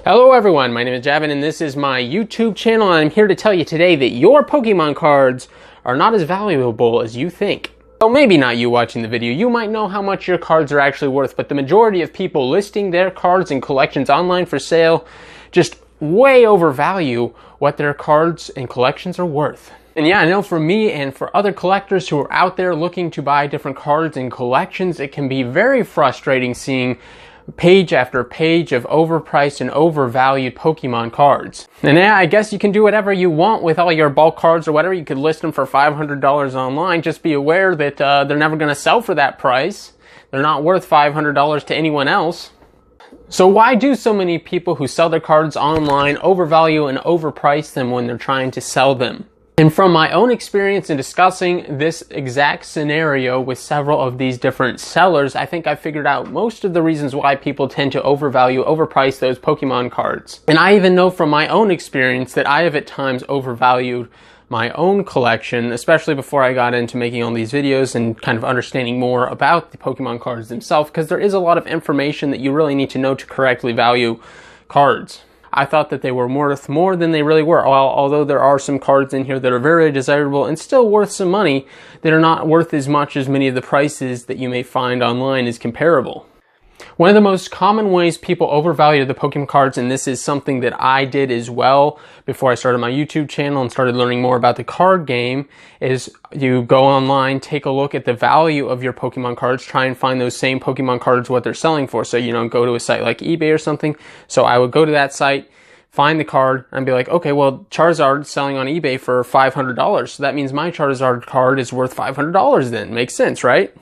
Hello everyone, my name is Javin and this is my YouTube channel, and I'm here to tell you today that your Pokemon cards are not as valuable as you think. Well, maybe not you watching the video, you might know how much your cards are actually worth, but the majority of people listing their cards and collections online for sale just way overvalue what their cards and collections are worth. And yeah, I know for me and for other collectors who are out there looking to buy different cards and collections, it can be very frustrating seeing page after page of overpriced and overvalued Pokemon cards. And yeah, I guess you can do whatever you want with all your bulk cards or whatever. You could list them for $500 online. Just be aware that they're never going to sell for that price. They're not worth $500 to anyone else. So why do so many people who sell their cards online overvalue and overprice them when they're trying to sell them? And from my own experience in discussing this exact scenario with several of these different sellers, I think I figured out most of the reasons why people tend to overprice those Pokemon cards. And I even know from my own experience that I have at times overvalued my own collection, especially before I got into making all these videos and kind of understanding more about the Pokemon cards themselves, because there is a lot of information that you really need to know to correctly value cards. I thought that they were worth more than they really were. Although there are some cards in here that are very desirable and still worth some money, they are not worth as much as many of the prices that you may find online is comparable. One of the most common ways people overvalue the Pokemon cards, and this is something that I did as well before I started my YouTube channel and started learning more about the card game, is you go online, take a look at the value of your Pokemon cards, try and find those same Pokemon cards, what they're selling for. So, go to a site like eBay or something. So I would go to that site, find the card, and be like, okay, well, Charizard's selling on eBay for $500. So that means my Charizard card is worth $500 then. Makes sense, right?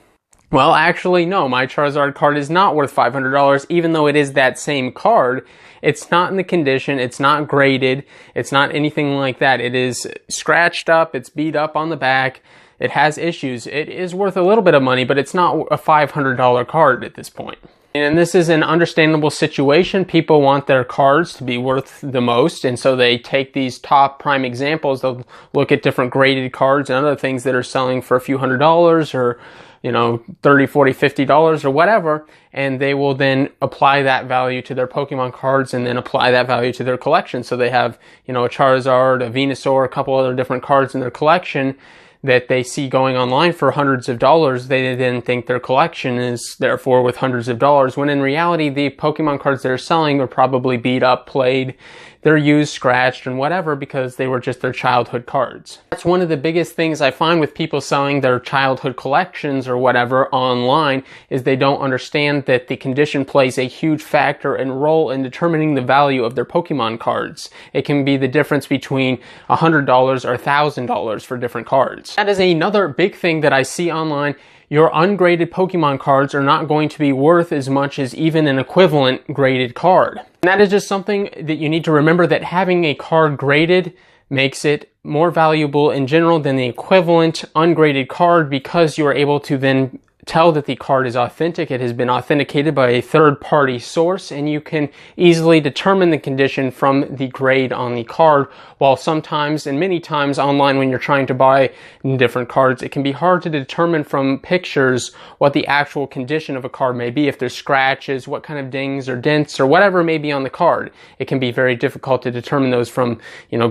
Well, actually, no, my Charizard card is not worth $500, even though it is that same card. It's not in the condition, it's not graded, it's not anything like that. It is scratched up, it's beat up on the back, it has issues. It is worth a little bit of money, but it's not a $500 card at this point. And this is an understandable situation. People want their cards to be worth the most, and so they take these top prime examples. They'll look at different graded cards and other things that are selling for a few $100s or $30, $40, $50 or whatever, and they will then apply that value to their Pokemon cards and then apply that value to their collection. So they have, a Charizard, a Venusaur, a couple other different cards in their collection that they see going online for hundreds of dollars. They then think their collection is therefore worth hundreds of dollars, when in reality the Pokemon cards they're selling are probably beat up, played, they're used, scratched, and whatever, because they were just their childhood cards. That's one of the biggest things I find with people selling their childhood collections or whatever online, is they don't understand that the condition plays a huge factor and role in determining the value of their Pokemon cards. It can be the difference between $100 or $1,000 for different cards. That is another big thing that I see online. Your ungraded Pokemon cards are not going to be worth as much as even an equivalent graded card. And that is just something that you need to remember, that having a card graded makes it more valuable in general than the equivalent ungraded card, because you are able to then tell that the card is authentic. It has been authenticated by a third-party source, and you can easily determine the condition from the grade on the card. While sometimes, and many times online when you're trying to buy different cards, it can be hard to determine from pictures what the actual condition of a card may be. If there's scratches, what kind of dings or dents or whatever may be on the card. It can be very difficult to determine those from,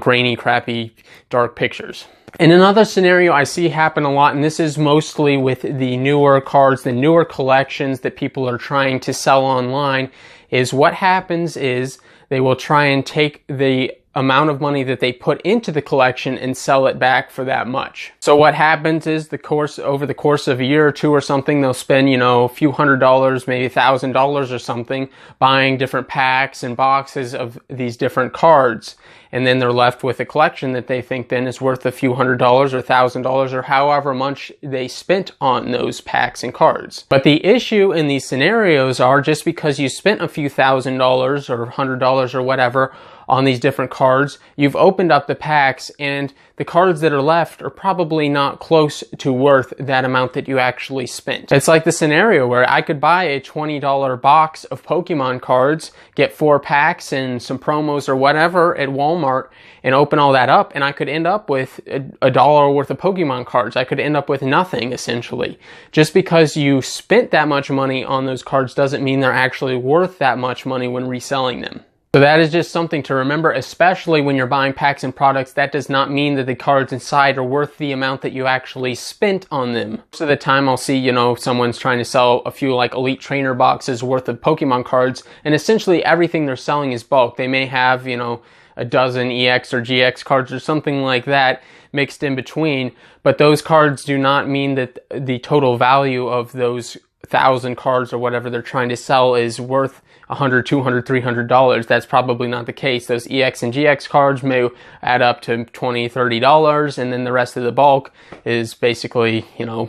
grainy, crappy, dark pictures. And another scenario I see happen a lot, and this is mostly with the newer cards, the newer collections that people are trying to sell online, is what happens is they will try and take the amount of money that they put into the collection and sell it back for that much. So what happens is over the course of a year or two or something, they'll spend, a few $100s, maybe $1,000 or something, buying different packs and boxes of these different cards. And then they're left with a collection that they think then is worth a few $100 or $1,000 or however much they spent on those packs and cards. But the issue in these scenarios are, just because you spent a few $1,000 or $100 or whatever on these different cards, you've opened up the packs, and the cards that are left are probably not close to worth that amount that you actually spent. It's like the scenario where I could buy a $20 box of Pokemon cards, get 4 packs and some promos or whatever at Walmart, and open all that up, and I could end up with a dollar worth of Pokemon cards. I could end up with nothing, essentially. Just because you spent that much money on those cards doesn't mean they're actually worth that much money when reselling them. So that is just something to remember, especially when you're buying packs and products. That does not mean that the cards inside are worth the amount that you actually spent on them. Most of the time I'll see, someone's trying to sell a few like Elite Trainer boxes worth of Pokemon cards, and essentially everything they're selling is bulk. They may have, a dozen EX or GX cards or something like that mixed in between, but those cards do not mean that the total value of those 1,000 cards or whatever they're trying to sell is worth $100, $200, $300. That's probably not the case. Those EX and GX cards may add up to $20, $30, and then the rest of the bulk is basically,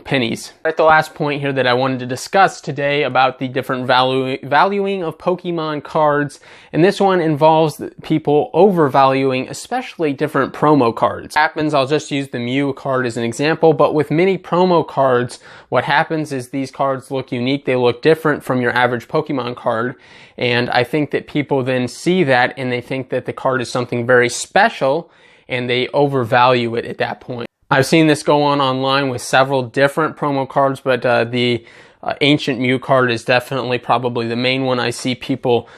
pennies. At the last point here that I wanted to discuss today about the different valuing of Pokemon cards, and this one involves people overvaluing especially different promo cards. What happens, I'll just use the Mew card as an example, but with many promo cards, what happens is these cards look unique, they look different from your average Pokemon card, and I think that people then see that and they think that the card is something very special and they overvalue it at that point. I've seen this go on online with several different promo cards, but the Ancient Mew card is definitely probably the main one I see people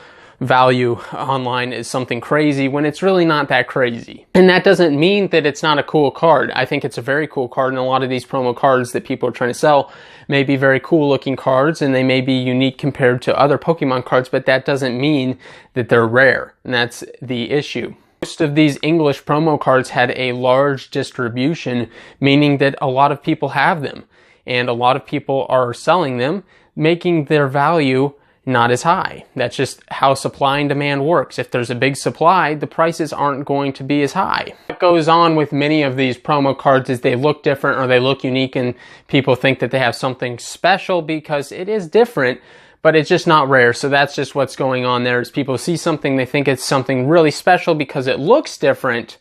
value online as something crazy when it's really not that crazy. And that doesn't mean that it's not a cool card. I think it's a very cool card, and a lot of these promo cards that people are trying to sell may be very cool looking cards and they may be unique compared to other Pokemon cards, but that doesn't mean that they're rare, and that's the issue. Most of these English promo cards had a large distribution, meaning that a lot of people have them and a lot of people are selling them, making their value not as high. That's just how supply and demand works. If there's a big supply, the prices aren't going to be as high. What goes on with many of these promo cards is they look different or they look unique, and people think that they have something special because it is different, but it's just not rare. So that's just what's going on there, is people see something, they think it's something really special because it looks different,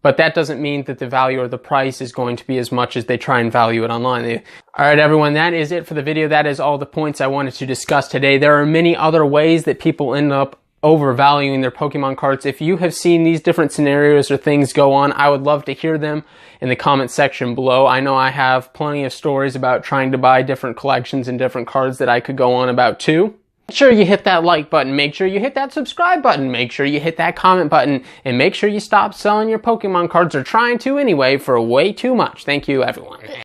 but that doesn't mean that the value or the price is going to be as much as they try and value it online. Alright everyone, that is it for the video. That is all the points I wanted to discuss today. There are many other ways that people end up overvaluing their Pokemon cards. If you have seen these different scenarios or things go on, I would love to hear them in the comment section below. I know I have plenty of stories about trying to buy different collections and different cards that I could go on about too. Make sure you hit that like button, make sure you hit that subscribe button, make sure you hit that comment button, and make sure you stop selling your Pokemon cards, or trying to anyway, for way too much. Thank you everyone.